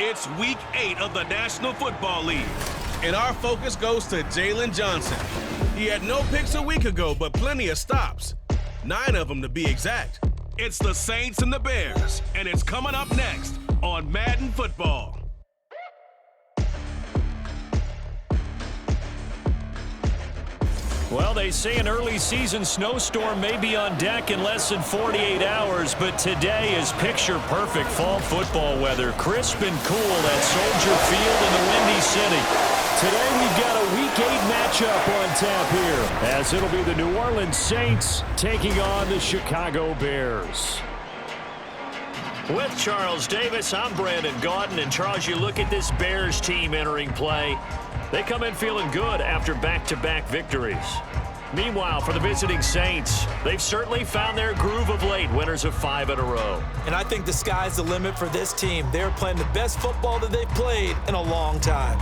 It's Week 8 of the National Football League. And our focus goes to Jalen Johnson. He had no picks a week ago, but plenty of stops. 9 of them to be exact. It's the Saints and the Bears, and it's coming up next on Madden Football. Well, they say an early season snowstorm may be on deck in less than 48 hours, but today is picture-perfect fall football weather. Crisp and cool at Soldier Field in the Windy City. Today we've got a Week 8 matchup on tap here, as it'll be the New Orleans Saints taking on the Chicago Bears. With Charles Davis, I'm Brandon Gaudin. And Charles, you look at this Bears team entering play. They come in feeling good after back-to-back victories. Meanwhile, for the visiting Saints, they've certainly found their groove of late, winners of 5 in a row. And I think the sky's the limit for this team. They're playing the best football that they've played in a long time.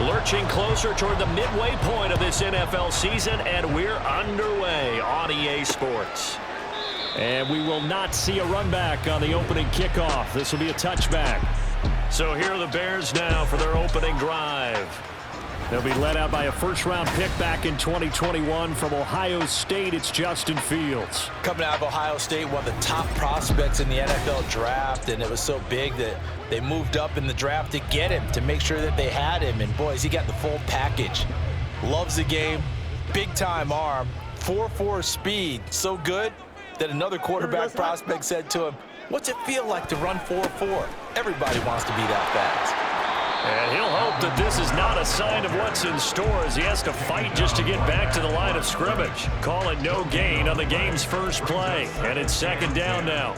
Lurching closer toward the midway point of this NFL season, and we're underway on EA Sports. And we will not see a run back on the opening kickoff. This will be a touchback. So here are the Bears now for their opening drive. They'll be led out by a first-round pick back in 2021 from Ohio State. It's Justin Fields. Coming out of Ohio State, one of the top prospects in the NFL draft, and it was so big that they moved up in the draft to get him, to make sure that they had him. And, boys, he got the full package. Loves the game, big-time arm, 4.4 speed, so good that another quarterback prospect said to him, "What's it feel like to run 4.4? Everybody wants to be that fast." And he'll hope that this is not a sign of what's in store as he has to fight just to get back to the line of scrimmage. Call it no gain on the game's first play, and it's second down now.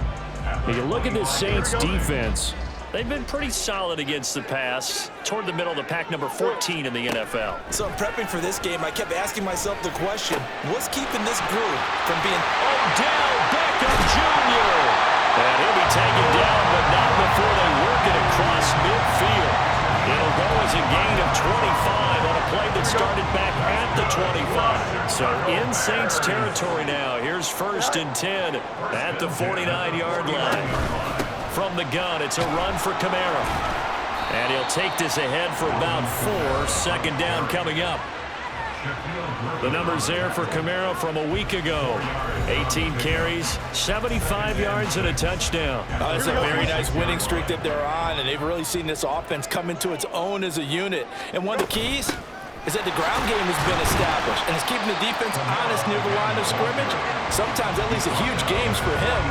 You look at this Saints defense. They've been pretty solid against the pass, toward the middle of the pack, number 14 in the NFL. So in prepping for this game, I kept asking myself the question, what's keeping this group from being Odell Beckham Jr.? And he'll be taken down, but not before they work it across midfield. It'll go as a gain of 25 on a play that started back at the 25. So in Saints territory now. Here's 1st and 10 at the 49-yard line. From the gun, it's a run for Kamara. And he'll take this ahead for about 4. Second down coming up. The numbers there for Kamara from a week ago. 18 carries, 75 yards, and a touchdown. That's a very nice winning streak that they're on, and they've really seen this offense come into its own as a unit. And one of the keys is that the ground game has been established, and it's keeping the defense honest near the line of scrimmage. Sometimes that leads to huge games for him.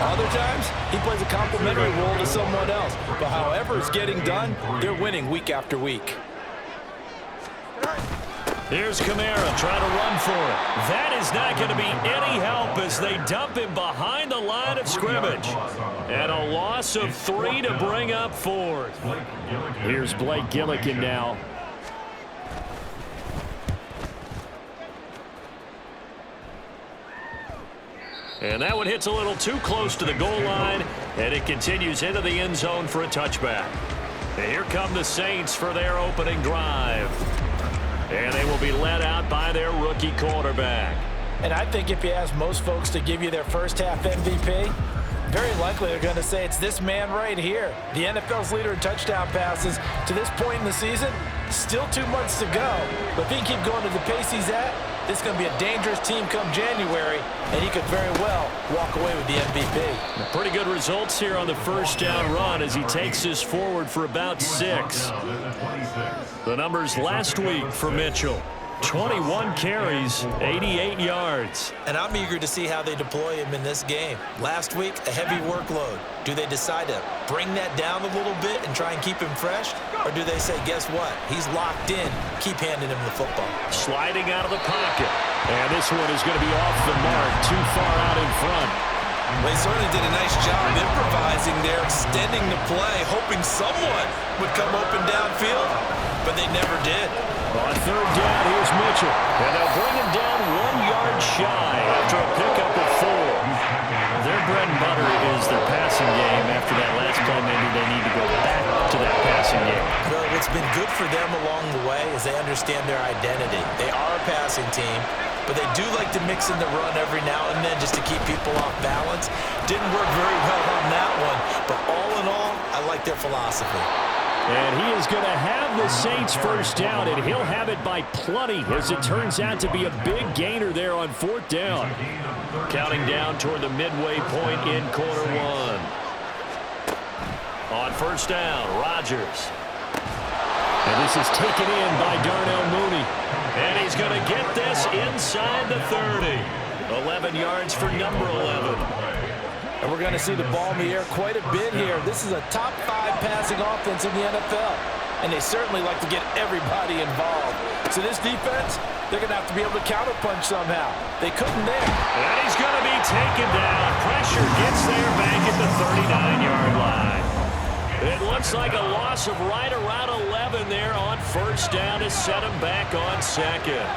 Other times, he plays a complementary role to someone else. But however it's getting done, they're winning week after week. Here's Kamara trying to run for it. That is not going to be any help as they dump him behind the line of scrimmage. And a loss of 3 to bring up 4th. Here's Blake Gillikin now. And that one hits a little too close to the goal line, and it continues into the end zone for a touchback. And here come the Saints for their opening drive. And they will be led out by their rookie quarterback. And I think if you ask most folks to give you their first half MVP, very likely they're going to say it's this man right here. The NFL's leader in touchdown passes to this point in the season. Still 2 months to go. But if he can keep going at the pace he's at, this is going to be a dangerous team come January, and he could very well walk away with the MVP. Pretty good results here on the first down run as he takes this forward for about 6. The numbers last week for Mitchell. 21 carries, 88 yards. And I'm eager to see how they deploy him in this game. Last week, a heavy workload. Do they decide to bring that down a little bit and try and keep him fresh? Or do they say, guess what? He's locked in. Keep handing him the football. Sliding out of the pocket. And this one is going to be off the mark, too far out in front. Well, they certainly did a nice job improvising there, extending the play, hoping someone would come open downfield, but they never did. On 3rd down, here's Mitchell. And they'll bring him down 1 yard shy after a pickup of 4. Their bread and butter is their passing game. After that last play, maybe they need to go back to that passing game. Well, what's been good for them along the way is they understand their identity. They are a passing team, but they do like to mix in the run every now and then just to keep people off balance. Didn't work very well on that one, but all in all, I like their philosophy. And he is going to have the Saints first down, and he'll have it by plenty, as it turns out to be a big gainer there on fourth down. Counting down toward the midway point in quarter one. On first down, Rodgers. And this is taken in by Darnell Mooney. And he's going to get this inside the 30. 11 yards for number 11. And we're going to see the ball in the air quite a bit here. This is a top 5 passing offense in the NFL. And they certainly like to get everybody involved. So this defense, they're going to have to be able to counterpunch somehow. They couldn't there. And he's going to be taken down. Pressure gets there back at the 39-yard line. It looks like a loss of right around 11 there on first down to set him back on second.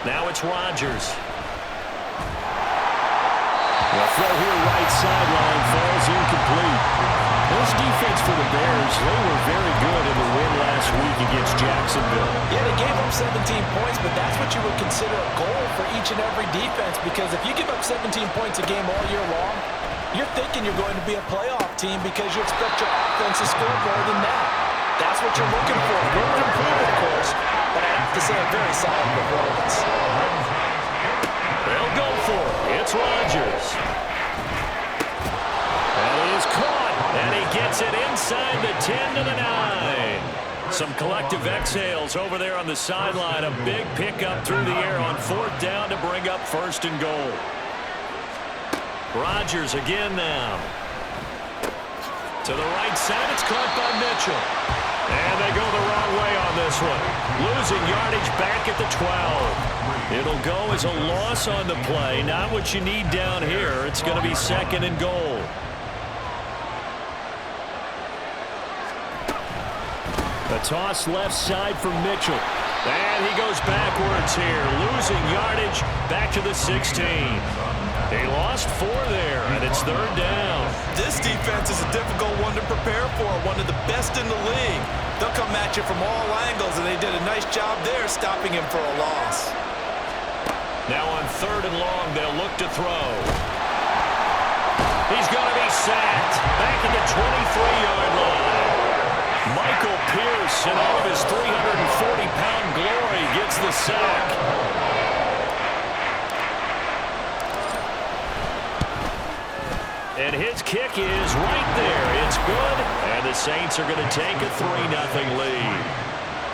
Now it's Rodgers. The throw here right sideline falls incomplete. This defense for the Bears, they were very good in the win last week against Jacksonville. Yeah, they gave up 17 points, but that's what you would consider a goal for each and every defense, because if you give up 17 points a game all year long, you're thinking you're going to be a playoff team because you expect your offense to score more than that. That's what you're looking for. Room to improve, of course, but I have to say a very solid performance. They'll go for it. It's Rodgers. And he is caught, and he gets it inside the 10 to the 9. Some collective exhales over there on the sideline. A big pickup through the air on fourth down to bring up first and goal. Rodgers again now. To the right side, it's caught by Mitchell. And they go the wrong way on this one. Losing yardage back at the 12. It'll go as a loss on the play. Not what you need down here. It's going to be second and goal. A toss left side for Mitchell. And he goes backwards here. Losing yardage back to the 16. They lost 4 there, and it's third down. This defense is a difficult one to prepare for, one of the best in the league. They'll come at you from all angles, and they did a nice job there stopping him for a loss. Now on third and long, they'll look to throw. He's going to be sacked back at the 23-yard line. Michael Pierce, in all of his 340-pound glory, gets the sack. And his kick is right there. It's good. And the Saints are going to take a 3-0 lead.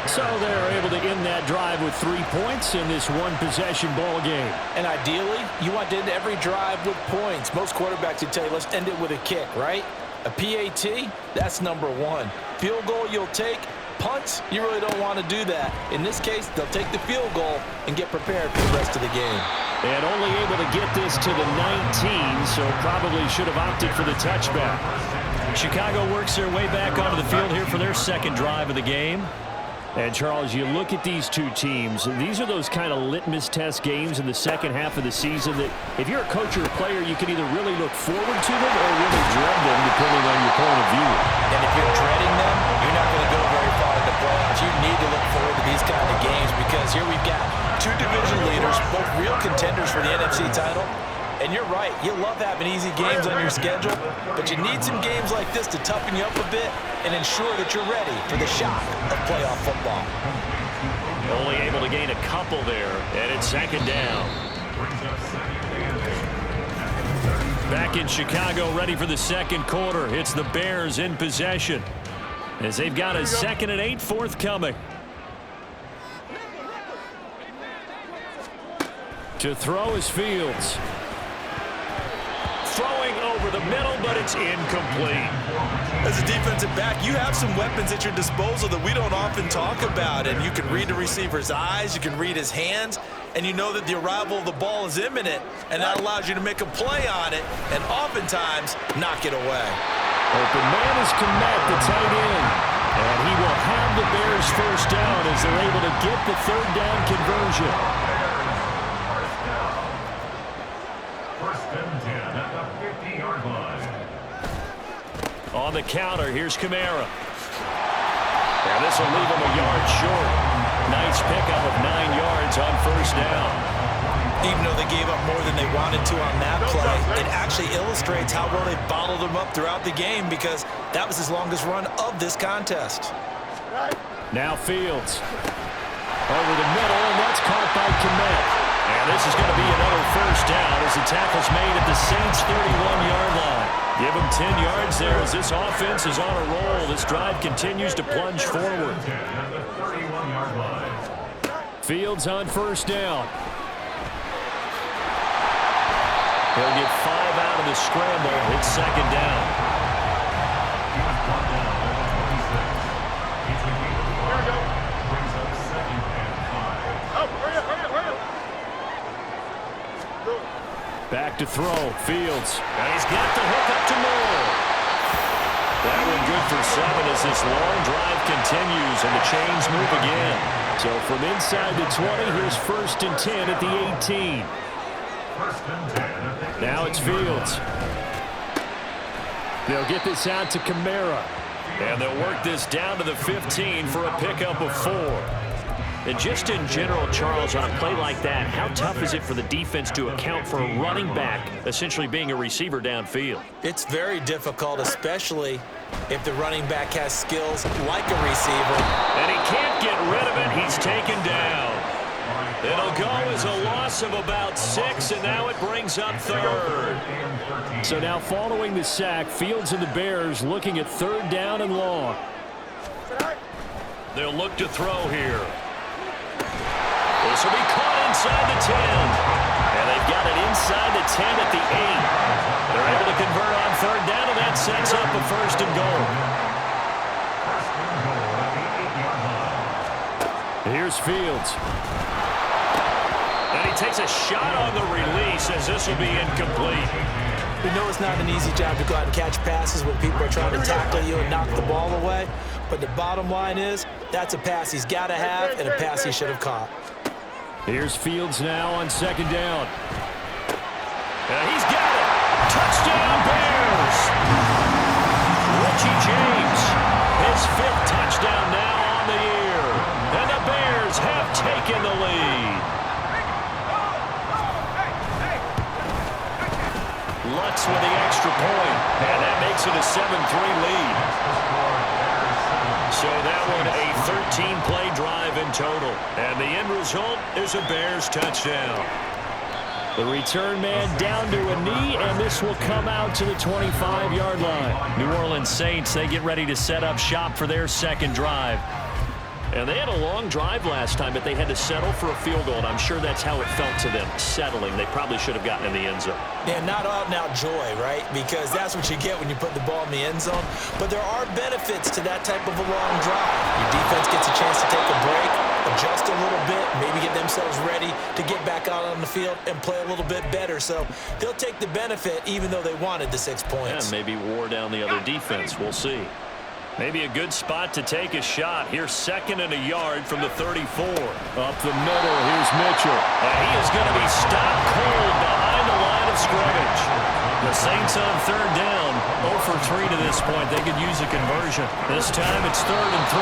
So they're able to end that drive with 3 points in this one-possession ball game. And ideally, you want to end every drive with points. Most quarterbacks would tell you, let's end it with a kick, right? A PAT, that's number 1. Field goal you'll take. Punts, you really don't want to do that. In this case, they'll take the field goal and get prepared for the rest of the game. And only able to get this to the 19, so probably should have opted for the touchback. Chicago works their way back onto the field here for their second drive of the game. And, Charles, you look at these two teams, these are those kind of litmus test games in the second half of the season that if you're a coach or a player, you can either really look forward to them or really dread them, depending on your point of view. And if you're dreading them, you're not going to go very far in the playoffs. You need to look forward to these kind of games because here we've got 2 division leaders, both real contenders for the NFC title. And you're right, you love having easy games on your schedule, but you need some games like this to toughen you up a bit and ensure that you're ready for the shock of playoff football. Only able to gain a couple there, and it's second down. Back in Chicago, ready for the second quarter. It's the Bears in possession as they've got a 2nd and 8 forthcoming. To throw is Fields. Throwing over the middle, but it's incomplete. As a defensive back, you have some weapons at your disposal that we don't often talk about, and you can read the receiver's eyes, you can read his hands, and you know that the arrival of the ball is imminent, and that allows you to make a play on it, and oftentimes knock it away. Open man is Kmet, the tight end, and he will have the Bears first down as they're able to get the third down conversion. On the counter, here's Kamara. And this will leave him a yard short. Nice pickup of 9 yards on first down. Even though they gave up more than they wanted to on that play, it actually illustrates how well they bottled them up throughout the game because that was his longest run of this contest. Now Fields. Over the middle, and that's caught by Kmet. And this is going to be another first down as the tackle's made at the Saints' 31-yard line. Give him 10 yards there as this offense is on a roll. This drive continues to plunge forward. Fields on first down. He'll get 5 out of the scramble. It's second down. Back to throw. Fields. And he's got the hook up to Moore. That one good for 7 as this long drive continues and the chains move again. So from inside the 20, here's 1st and 10 at the 18. Now it's Fields. They'll get this out to Kamara. And they'll work this down to the 15 for a pickup of 4. And just in general, Charles, on a play like that, how tough is it for the defense to account for a running back essentially being a receiver downfield? It's very difficult, especially if the running back has skills like a receiver. And he can't get rid of it. He's taken down. It'll go as a loss of about 6, and now it brings up 3rd. So now following the sack, Fields and the Bears looking at 3rd down and long. They'll look to throw here. This will be caught inside the 10. And they've got it inside the 10 at the 8. They're able to convert on 3rd down, and that sets up a 1st and goal. Here's Fields. And he takes a shot on the release as this will be incomplete. We know it's not an easy job to go out and catch passes when people are trying to tackle you and knock the ball away. But the bottom line is, that's a pass he's got to have and a pass he should have caught. Here's Fields now on 2nd down. And he's got it. Touchdown, Bears. Richie James, his 5th touchdown now on the year. And the Bears have taken the lead. Lutz with the extra point. And that makes it a 7-3 lead. So that one a 13-play drive in total. And the end result is a Bears touchdown. The return man down to a knee, and this will come out to the 25-yard line. New Orleans Saints, they get ready to set up shop for their 2nd drive. And they had a long drive last time, but they had to settle for a field goal, and I'm sure that's how it felt to them, settling. They probably should have gotten in the end zone. Yeah, not out-and-out joy, right? Because that's what you get when you put the ball in the end zone. But there are benefits to that type of a long drive. Your defense gets a chance to take a break, adjust a little bit, maybe get themselves ready to get back out on the field and play a little bit better. So they'll take the benefit even though they wanted the 6 points. Yeah, maybe wore down the other defense. We'll see. Maybe a good spot to take a shot. Here's 2nd and a yard from the 34. Up the middle, here's Mitchell. And he is going to be stopped cold behind the line of scrimmage. The Saints on 3rd down. 0 for 3 to this point. They could use a conversion. This time it's 3rd and 3.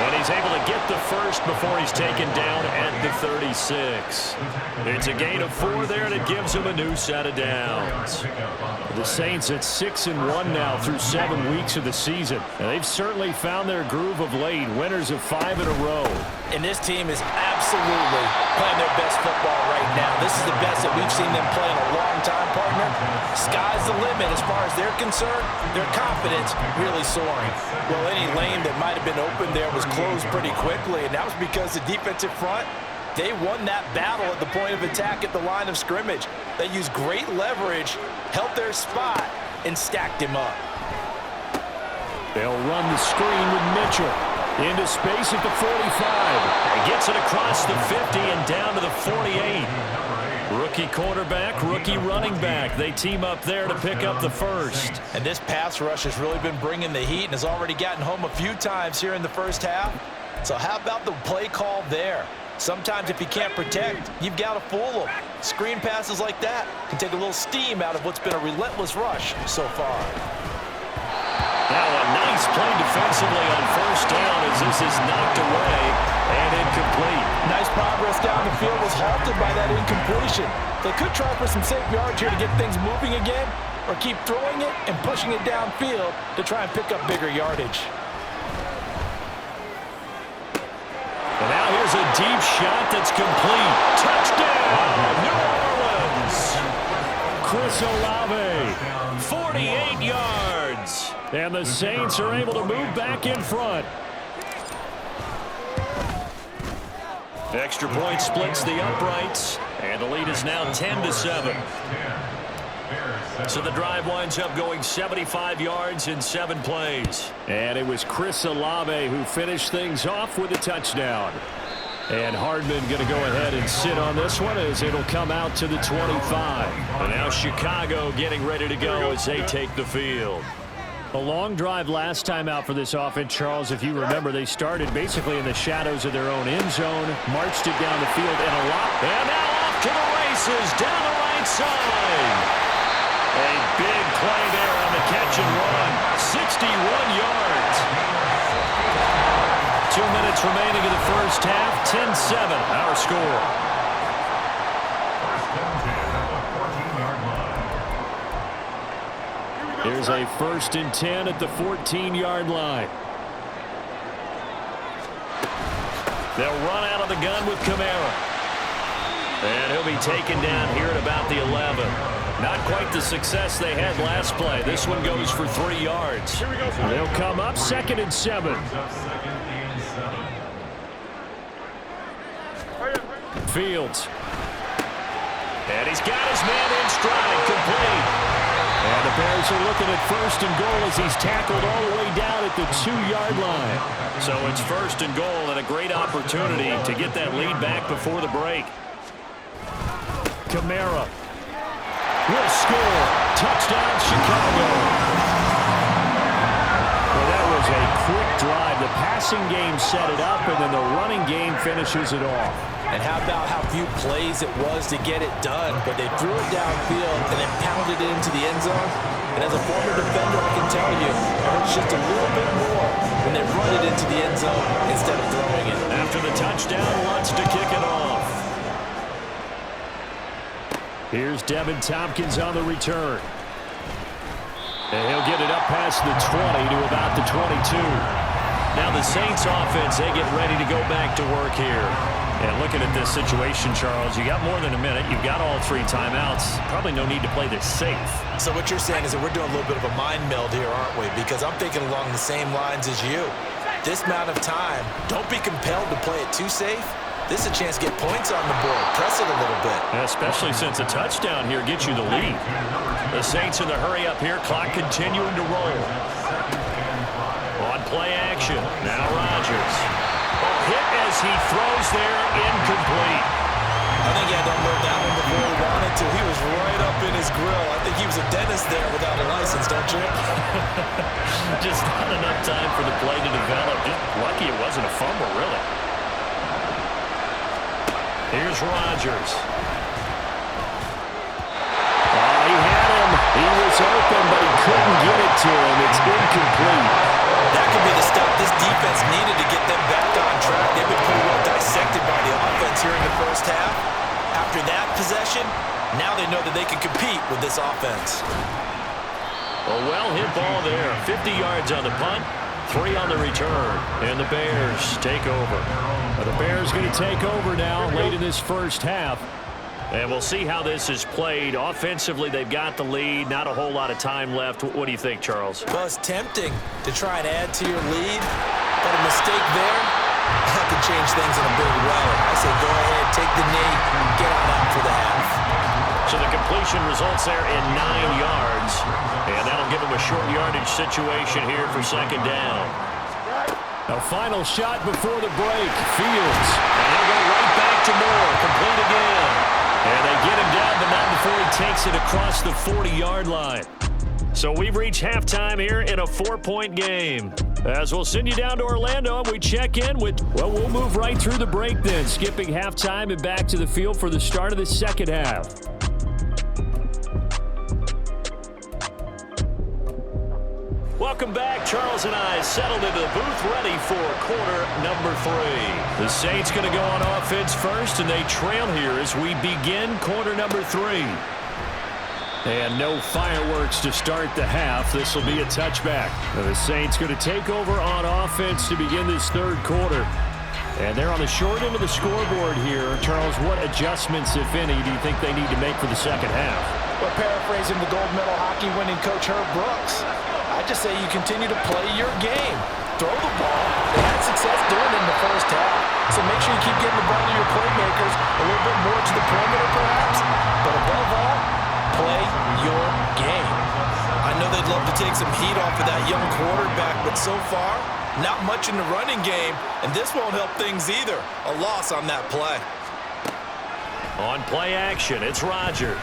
And he's able to get the first before he's taken down at the 36. It's a gain of 4 there, and it gives him a new set of downs. The Saints at 6-1 now through 7 weeks of the season. And they've certainly found their groove of late. Winners of 5 in a row. And this team is absolutely playing their best football right now. This is the best that we've seen them play in a long time, partner. Sky's the limit as far as they're concerned. Their confidence really soaring. Well, any lane that might have been open there was closed pretty quickly, and that was because the defensive front, they won that battle at the point of attack at the line of scrimmage. They used great leverage, held their spot, and stacked him up. They'll run the screen with Mitchell. Into space at the 45. And gets it across the 50 and down to the 48. Rookie quarterback, rookie running back. They team up there to pick up the first. And this pass rush has really been bringing the heat and has already gotten home a few times here in the first half. So how about the play call there? Sometimes if you can't protect, you've got to fool them. Screen passes like that can take a little steam out of what's been a relentless rush so far. Now a nice play defensively on first down as this is knocked away. And incomplete. Nice progress down the field, was halted by that incompletion. They could try for some safe yards here to get things moving again, or keep throwing it and pushing it downfield to try and pick up bigger yardage. And now here's a deep shot that's complete. Touchdown, New Orleans. Chris Olave, 48 yards. And the Saints are able to move back in front. Extra point splits the uprights, and the lead is now 10-7. So the drive winds up going 75 yards in 7 plays. And it was Chris Olave who finished things off with a touchdown. And Hardman going to go ahead and sit on this one as it'll come out to the 25. And now Chicago getting ready to go as they take the field. A long drive last time out for this offense, Charles. If you remember, they started basically in the shadows of their own end zone, marched it down the field, and now off to the races down the right side. A big play there on the catch and run. 61 yards. 2 minutes remaining in the first half. 10-7, our score. Here's a 1st and 10 at the 14-yard line. They'll run out of the gun with Kamara. And he'll be taken down here at about the 11. Not quite the success they had last play. This one goes for 3 yards. They'll come up 2nd and 7. Fields. And he's got his man in stride, complete. And the Bears are looking at 1st and goal as he's tackled all the way down at the 2-yard line. So it's 1st and goal and a great opportunity to get that lead back before the break. Kamara will score. Touchdown, Chicago. Well, that was a quick drive. The passing game set it up, and then the running game finishes it off. And how about how few plays it was to get it done, but they threw it downfield and then pounded it into the end zone. And as a former defender, I can tell you, it hurts just a little bit more when they run it into the end zone instead of throwing it. After the touchdown, wants to kick it off. Here's Devin Tompkins on the return. And he'll get it up past the 20 to about the 22. Now the Saints offense, they get ready to go back to work here. And looking at this situation, Charles, you got more than a minute. You've got all 3 timeouts. Probably no need to play this safe. So what you're saying is that we're doing a little bit of a mind meld here, aren't we? Because I'm thinking along the same lines as you. This amount of time, don't be compelled to play it too safe. This is a chance to get points on the board. Press it a little bit. Especially since a touchdown here gets you the lead. The Saints in the hurry up here. Clock continuing to roll. On play action. Now Rodgers. Hit as he throws there, incomplete. I think he had to unload that one before he wanted to. He was right up in his grill. I think he was a dentist there without a license, don't you? Just not enough time for the play to develop. Just lucky it wasn't a fumble, really. Here's Rodgers. Oh, he had him. He was open, but he couldn't get it to him. It's incomplete. That could be the stop this defense needed to get them back on track. They've been pretty well dissected by the offense here in the first half. After that possession, now they know that they can compete with this offense. A well-hit ball there. 50 yards on the punt, 3 on the return. And the Bears take over. The Bears going to take over now late in this first half. And we'll see how this is played. Offensively, they've got the lead. Not a whole lot of time left. What do you think, Charles? Well, it's tempting to try and add to your lead, but a mistake there, that could change things in a big way. I say go ahead, take the knee, get on out for the half. So the completion results there in 9 yards, and that'll give them a short yardage situation here for 2nd down. A final shot before the break. Fields. And he'll go right back to Moore. Complete again. And they get him down, but not before he takes it across the 40-yard line. So we've reached halftime here in a 4-point game. As we'll send you down to Orlando, and we check in with, well, we'll move right through the break then, skipping halftime and back to the field for the start of the second half. Welcome back. Charles and I settled into the booth ready for quarter number 3. The Saints going to go on offense first, and they trail here as we begin quarter number 3. And no fireworks to start the half. This will be a touchback. The Saints going to take over on offense to begin this third quarter. And they're on the short end of the scoreboard here. Charles, what adjustments, if any, do you think they need to make for the second half? Well, paraphrasing the gold medal hockey winning coach Herb Brooks, I just say you continue to play your game. Throw the ball. They had success doing it in the first half. So make sure you keep getting the ball to your playmakers a little bit more to the perimeter perhaps. But above all, play your game. I know they'd love to take some heat off of that young quarterback, but so far, not much in the running game, and this won't help things either. A loss on that play. On play action, it's Rodgers.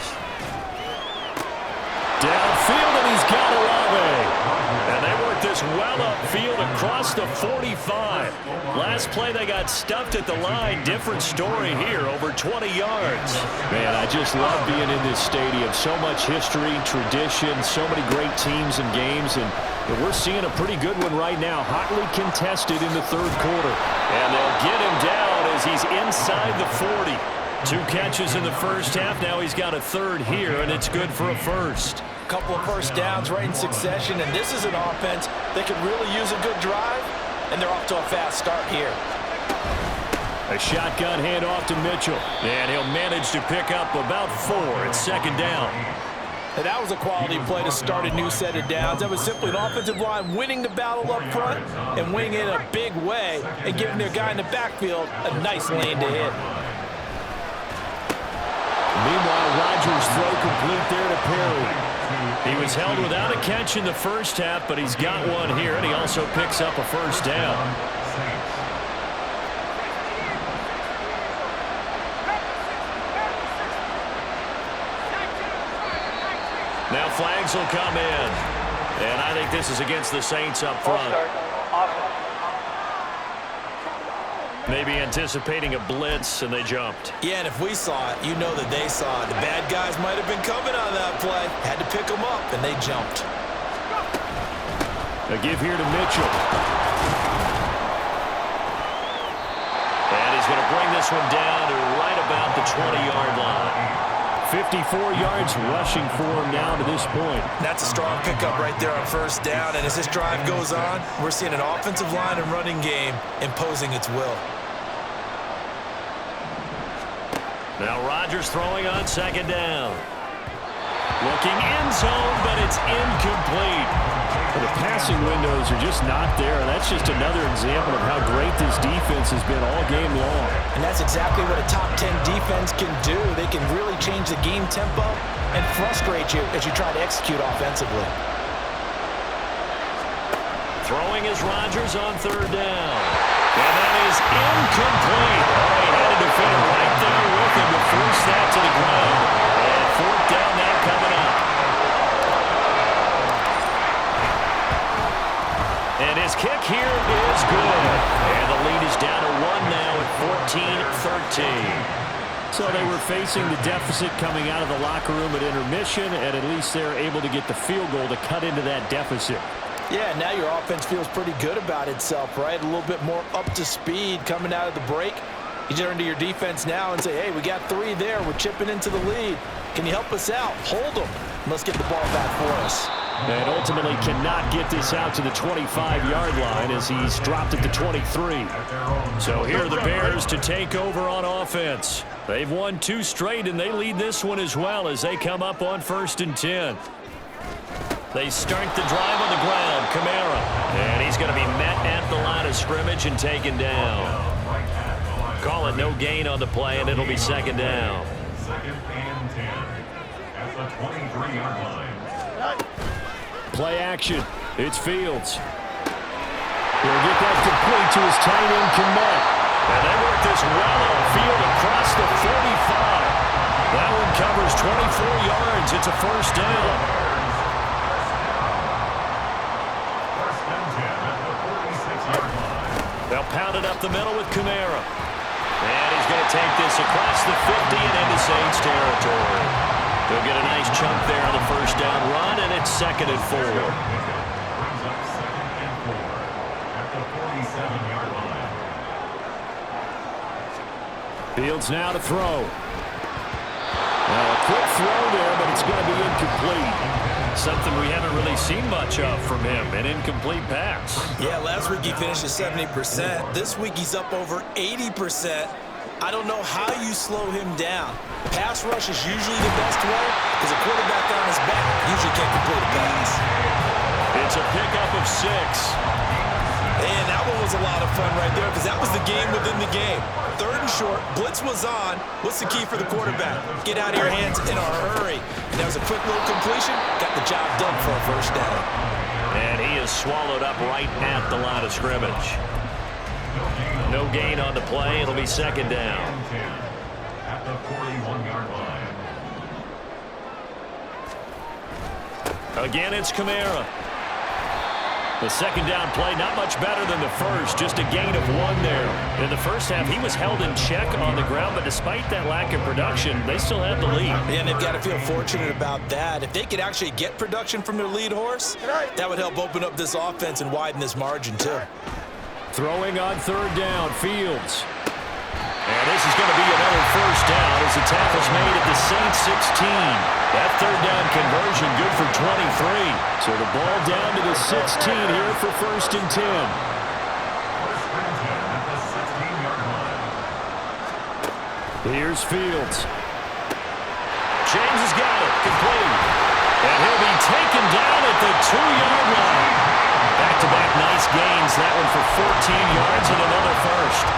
Downfield, and he's got Olave. And they work this well upfield across the 45. Last play, they got stuffed at the line. Different story here, over 20 yards. Man, I just love being in this stadium. So much history, tradition, so many great teams and games, and we're seeing a pretty good one right now, hotly contested in the third quarter. And they'll get him down as he's inside the 40. 2 catches in the first half. Now he's got a third here, and it's good for a first. A couple of first downs right in succession, and this is an offense that could really use a good drive, and they're off to a fast start here. A shotgun handoff to Mitchell, and he'll manage to pick up about 4. It's second down. And that was a quality play to start a new set of downs. That was simply an offensive line winning the battle up front and winning it in a big way and giving their guy in the backfield a nice lane to hit. Meanwhile, Rodgers' throw complete there to Perry. He was held without a catch in the first half, but he's got one here, and he also picks up a first down. Now flags will come in, and I think this is against the Saints up front. Maybe anticipating a blitz, and they jumped. Yeah, and if we saw it, you know that they saw it. The bad guys might have been coming on that play. Had to pick them up, and they jumped. A give here to Mitchell. And he's going to bring this one down to right about the 20-yard line. 54 yards rushing for him now to this point. That's a strong pickup right there on first down, and as this drive goes on, we're seeing an offensive line and running game imposing its will. Now Rodgers throwing on second down. Looking end zone, but it's incomplete. Well, the passing windows are just not there. That's just another example of how great this defense has been all game long. And that's exactly what a top 10 defense can do. They can really change the game tempo and frustrate you as you try to execute offensively. Throwing is Rodgers on third down. And that is incomplete. Oh, he had a defender right there with him to force that to the ground. And fourth down now coming up. And his kick here is good. And the lead is down to 1 now at 14-13. So they were facing the deficit coming out of the locker room at intermission, and at least they're able to get the field goal to cut into that deficit. Yeah, now your offense feels pretty good about itself, right? A little bit more up to speed coming out of the break. You turn to your defense now and say, hey, we got 3 there. We're chipping into the lead. Can you help us out? Hold them. Let's get the ball back for us. And ultimately cannot get this out to the 25-yard line as he's dropped at the 23. So here are the Bears to take over on offense. They've won 2 straight, and they lead this one as well as they come up on 1st and 10. They start the drive on the ground. Kamara. And he's going to be met at the line of scrimmage and taken down. Call it no gain on the play, and it'll be second down. Second and 10 at the 23-yard line. Play action. It's Fields. He'll get that complete to his tight end, Kmet. And they work this well upfield across the 45. That one covers 24 yards. It's a first down. First and 10 at the 46-yard line. They'll pound it up the middle with Kamara. And he's going to take this across the 50 and into Saints territory. They'll get a nice chunk there on the first down run, and it's 2nd and 4. Fields now to throw. Now a quick throw there, but it's going to be incomplete. Something we haven't really seen much of from him, an incomplete pass. Yeah, last week he finished at 70%. This week he's up over 80%. I don't know how you slow him down. Pass rush is usually the best way because a quarterback on his back usually can't complete a pass. It's a pickup of 6. And that one was a lot of fun right there because that was the game within the game. 3rd and short, blitz was on. What's the key for the quarterback? Get out of your hands in a hurry. And that was a quick little completion. Got the job done for a first down. And he is swallowed up right at the line of scrimmage. No gain on the play. It'll be 2nd down. At the 41-yard line. Again, it's Kamara. The 2nd down play, not much better than the first, just a gain of 1 there. In the first half, he was held in check on the ground, but despite that lack of production, they still have the lead. And they've got to feel fortunate about that. If they could actually get production from their lead horse, that would help open up this offense and widen this margin too. Throwing on 3rd down, Fields. And this is going to be another first down as the tackle's made at the Saints 16. That 3rd down conversion good for 23. So the ball down to the 16 here for 1st and 10. Here's Fields. James has got it, complete. And he'll be taken down at the 2-yard line. Back-to-back nice gains, that one for 14 yards and another first.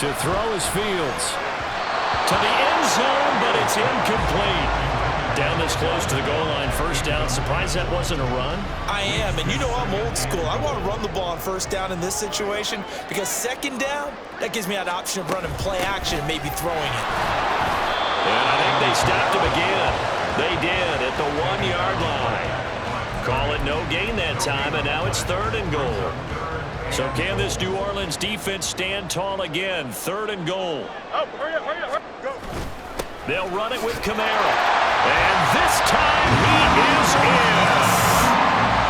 To throw is Fields. To the end zone, but it's incomplete. Down this close to the goal line, 1st down. Surprised that wasn't a run? I am, and you know I'm old school. I want to run the ball on 1st down in this situation because 2nd down, that gives me an option of running play action and maybe throwing it. And I think they stopped him again. They did at the 1-yard line. Call it no gain that time, and now it's 3rd and goal. So can this New Orleans defense stand tall again? 3rd and goal. Oh, hurry up, go. They'll run it with Kamara. And this time he is in.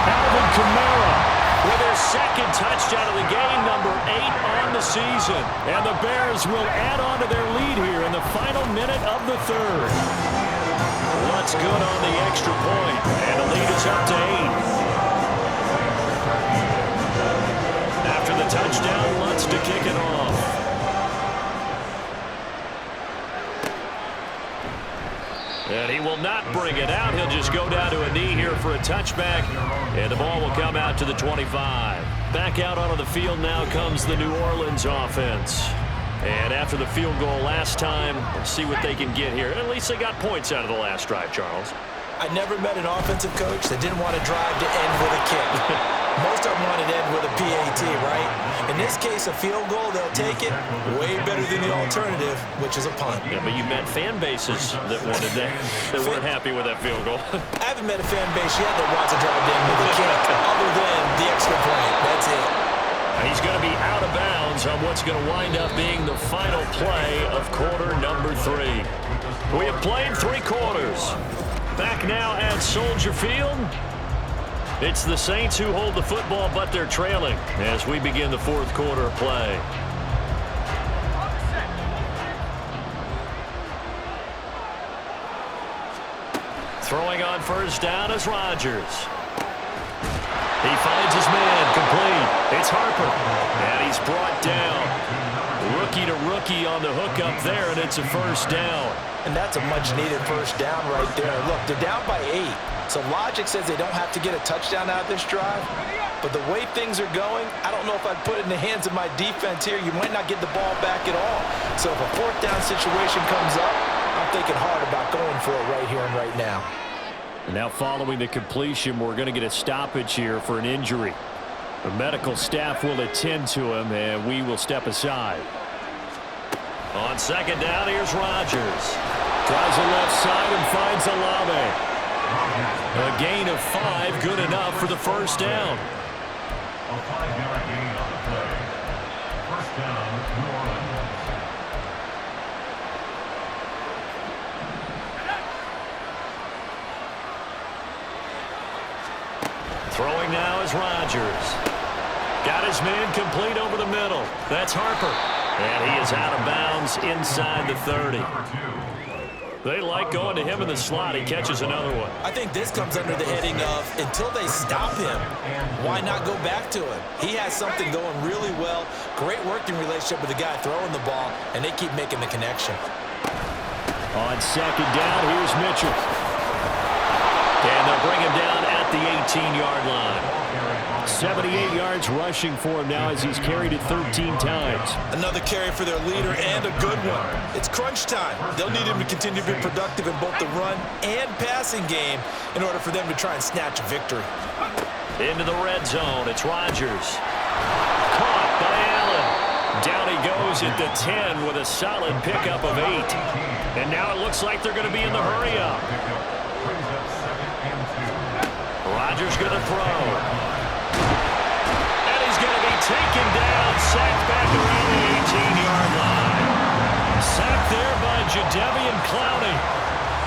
Alvin Kamara with his 2nd touchdown of the game, number 8 on the season. And the Bears will add on to their lead here in the final minute of the 3rd. What's good on the extra point? And the lead is up to 8. After the touchdown, Lutz to kick it off. And he will not bring it out. He'll just go down to a knee here for a touchback. And the ball will come out to the 25. Back out onto the field now comes the New Orleans offense. And after the field goal last time, let's see what they can get here. At least they got points out of the last drive, Charles. I never met an offensive coach that didn't want to drive to end with a kick. Most of them wanted to end with a PAT, right? In this case, a field goal, they'll take it. Way better than the alternative, which is a punt. Yeah, but you met fan bases that wanted that, that weren't happy with that field goal. I haven't met a fan base yet that wants to drive to end with a kick, other than the extra point. That's it. He's going to be out of bounds on what's going to wind up being the final play of quarter number 3. We have played 3 quarters. Back now at Soldier Field. It's the Saints who hold the football, but they're trailing as we begin the 4th quarter of play. Throwing on 1st down is Rodgers. He finds his man, complete. It's Harper, and he's brought down. Rookie to rookie on the hookup there, and it's a 1st down. And that's a much-needed 1st down right there. Look, they're down by 8. So logic says they don't have to get a touchdown out of this drive. But the way things are going, I don't know if I'd put it in the hands of my defense here. You might not get the ball back at all. So if a 4th down situation comes up, I'm thinking hard about going for it right here and right now. Now following the completion, we're going to get a stoppage here for an injury. The medical staff will attend to him, and we will step aside. On 2nd down, here's Rodgers. Tries the left side and finds Olave. A gain of 5, good enough for the 1st down. A 5-yard gain on the play. 1st down, New Orleans. Throwing now is Rodgers. Got his man complete over the middle. That's Harper. And he is out of bounds inside the 30. They like going to him in the slot. He catches another one. I think this comes under the heading of until they stop him, why not go back to him? He has something going really well. Great working relationship with the guy throwing the ball, and they keep making the connection. On second down, here's Mitchell. And they'll bring him down at the 18-yard line. 78 yards rushing for him now as he's carried it 13 times. Another carry for their leader and a good one. It's crunch time. They'll need him to continue to be productive in both the run and passing game in order for them to try and snatch a victory. Into the red zone. It's Rodgers. Caught by Allen. Down he goes at the 10 with a solid pickup of 8. And now it looks like they're going to be in the hurry-up. Rodgers going to throw. Taken down, sacked back around the 18-yard line. Sacked there by Jadeveon Clowney.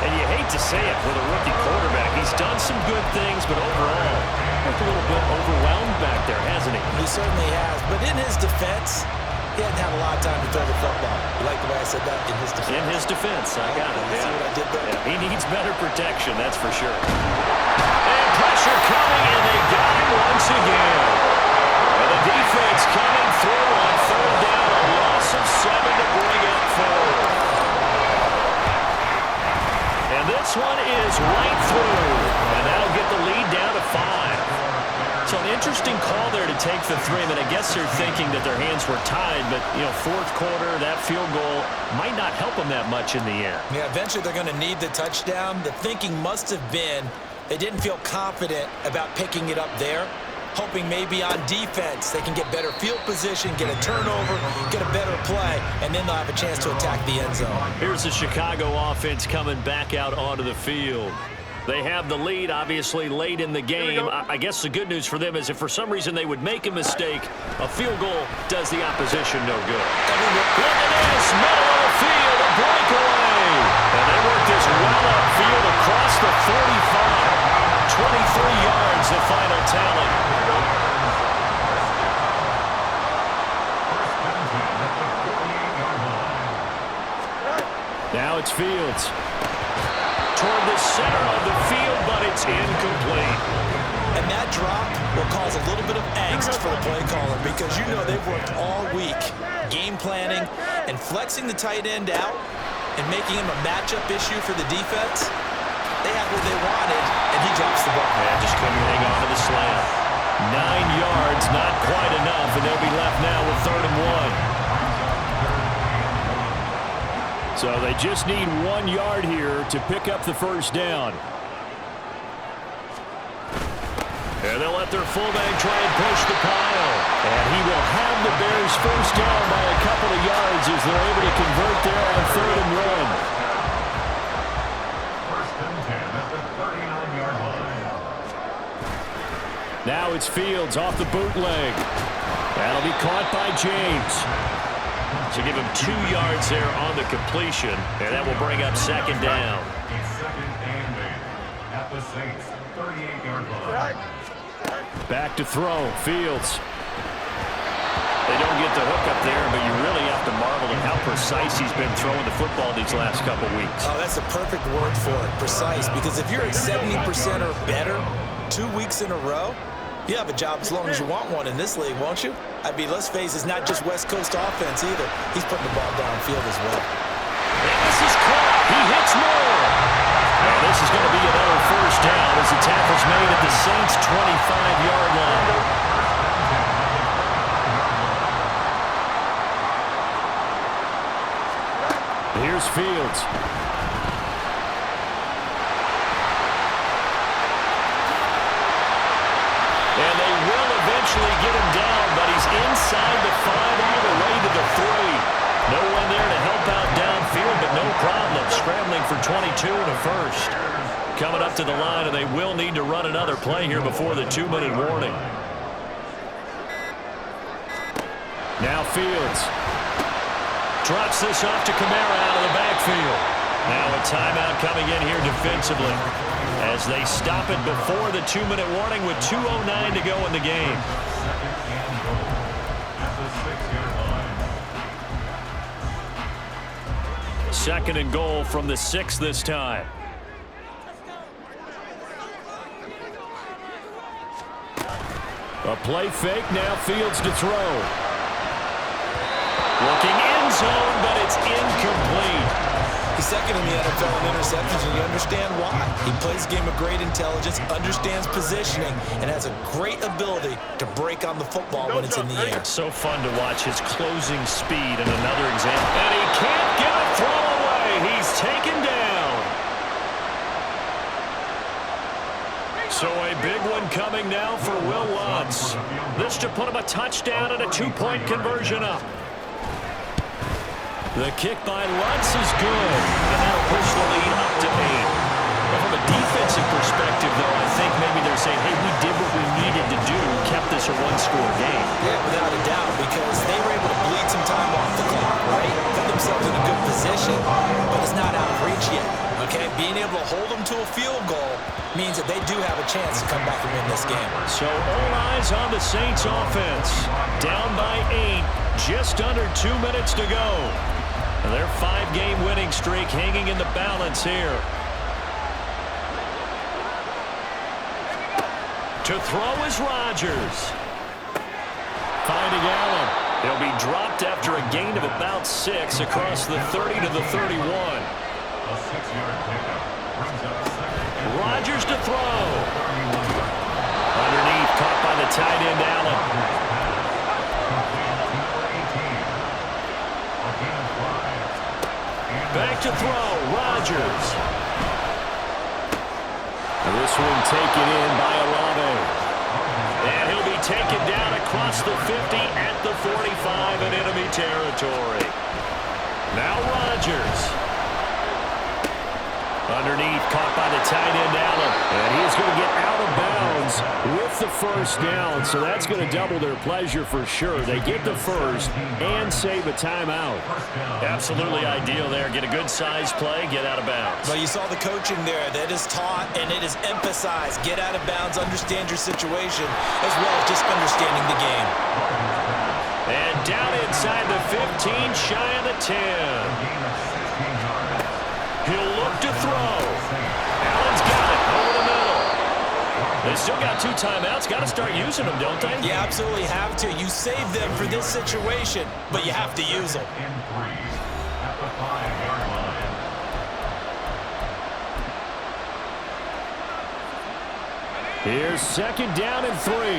And you hate to say it with a rookie quarterback. He's done some good things, but overall, looked a little bit overwhelmed back there, hasn't he? He certainly has. But in his defense, he hadn't had a lot of time to throw the football. You like the way I said that? In his defense. In his defense, I got it. See what I did there? Yeah, he needs better protection, that's for sure. And pressure coming, and they got him once again. And the defense coming through on third down, a loss of 7 to bring it forward. And this one is right through, and that'll get the lead down to 5. So an interesting call there to take the 3. I mean, I guess they're thinking that their hands were tied, but, you know, fourth quarter, that field goal might not help them that much in the end. Yeah, eventually they're going to need the touchdown. The thinking must have been they didn't feel confident about picking it up there, hoping maybe on defense they can get better field position, get a turnover, get a better play, and then they'll have a chance to attack the end zone. Here's the Chicago offense coming back out onto the field. They have the lead, obviously, late in the game. I guess the good news for them is if for some reason they would make a mistake, a field goal does the opposition no good. Look at this, middle of the field, a breakaway. And they work this well upfield across the 45. 23 yards, the final tally. Now it's Fields. Toward the center of the field, but it's incomplete. And that drop will cause a little bit of angst for the play caller because you know they've worked all week game planning and flexing the tight end out and making him a matchup issue for the defense. They had what they wanted, and he drops the ball. Yeah, just couldn't hang on to the slam. 9 yards, not quite enough, and they'll be left now with 3rd and 1. So they just need 1 yard here to pick up the first down. And they'll let their fullback try and push the pile. And he will have the Bears first down by a couple of yards as they're able to convert there on 3rd and 1. Now it's Fields off the bootleg. That'll be caught by James. So give him 2 yards there on the completion, and that will bring up 2nd down. Back to throw, Fields. They don't get the hook up there, but you really have to marvel at how precise he's been throwing the football these last couple weeks. Oh, that's the perfect word for it, precise, because if you're at 70% or better 2 weeks in a row, you have a job as long as you want one in this league, won't you? I mean, let's face it, it's not just West Coast offense either. He's putting the ball downfield as well. And this is caught. He hits more. And this is going to be another first down as the tackle's made at the Saints' 25-yard line. Here's Fields. And they will eventually get him down, but he's inside the 5 all the way to the 3. No one there to help out downfield, but no problem. Scrambling for 22 and a first. Coming up to the line, and they will need to run another play here before the 2-minute warning. Now Fields. Drops this off to Kamara out of the backfield. Now a timeout coming in here defensively as they stop it before the 2-minute warning with 2:09 to go in the game. Second and goal from the 6 this time. A play fake, now Fields to throw. Looking end zone, but it's incomplete. He's second in the NFL in interceptions, and you understand why. He plays a game of great intelligence, understands positioning, and has a great ability to break on the football when it's in the air. So fun to watch his closing speed in another example. And he can't get a throw away. He's taken down. So a big one coming now for Will Lutz. This to put him a touchdown and a 2-point conversion up. The kick by Lutz is good. And that'll push the lead up to 8. But from a defensive perspective, though, I think maybe they're saying, hey, we did what we needed to do, kept this a one-score game. Yeah, without a doubt, because they were able to bleed some time off the clock, right? Put themselves in a good position, but it's not out of reach yet, okay? Being able to hold them to a field goal means that they do have a chance to come back and win this game. So all eyes on the Saints offense. Down by 8, just under 2 minutes to go. Their 5-game winning streak hanging in the balance here. To throw is Rodgers. Finding Allen. He'll be dropped after a gain of about 6 across the 30 to the 31. A 6-yard pickup brings up second. Rodgers to throw. Underneath, caught by the tight end Allen. Back to throw, Rodgers. And this one taken in by Olave. And he'll be taken down across the 50 at the 45 in enemy territory. Now Rodgers. Underneath, caught by the tight end Allen. And he's going to get out of bounds with the first down. So that's going to double their pleasure for sure. They get the first and save a timeout. Absolutely ideal there. Get a good size play, get out of bounds. Well, you saw the coaching there. That is taught and it is emphasized. Get out of bounds, understand your situation, as well as just understanding the game. And down inside the 15, shy of the 10. He'll look to throw. Allen's got it over the middle. They still got 2 timeouts. Got to start using them, don't they? You absolutely have to. You save them for this situation, but you have to use them. At the 5-yard line. Here's second down and 3.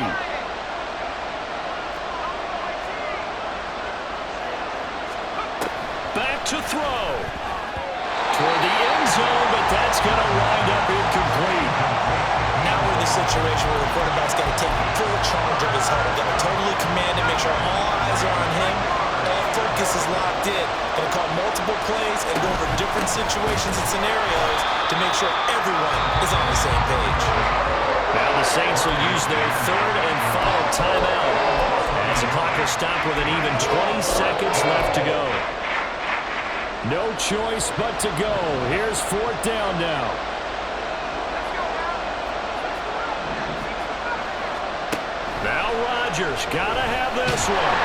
Back to throw. Toward the end zone, but that's going to wind up incomplete. Now we're in the situation where the quarterback's got to take full charge of his huddle. Got to totally command and make sure all eyes are on him. All focus is locked in. Going to call multiple plays and go over different situations and scenarios to make sure everyone is on the same page. Now the Saints will use their 3rd and final timeout as the clock will stop with an even 20 seconds left to go. No choice but to go. Here's 4th down now. Now Rodgers got to have this one.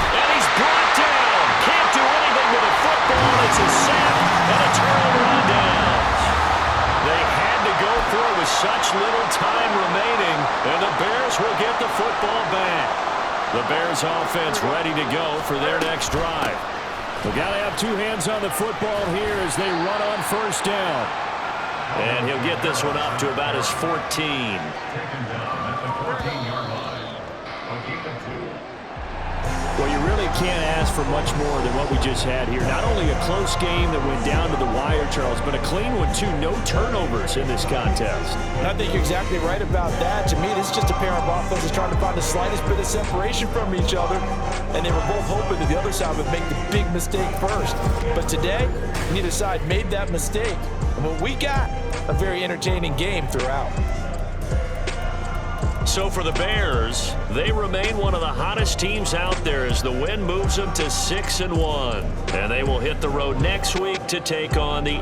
And he's brought down. Can't do anything with the football. It's a sack and a turnover on downs. They had to go for it with such little time remaining, and the Bears will get the football back. The Bears offense ready to go for their next drive. We've got to have 2 hands on the football here as they run on 1st down. And he'll get this one up to about his 14. Taken down at the 14-yard line. A gain of 2. Well, you really can't ask for much more than what we just had here. Not only a close game that went down to the wire, Charles, but a clean one, too. No turnovers in this contest. And I think you're exactly right about that. To me, this is just a pair of offenses trying to find the slightest bit of separation from each other. And they were both hoping that the other side would make the big mistake first. But today, neither side made that mistake. And what we got, a very entertaining game throughout. So for the Bears, they remain one of the hottest teams out there as the win moves them to 6-1. And they will hit the road next week to take on the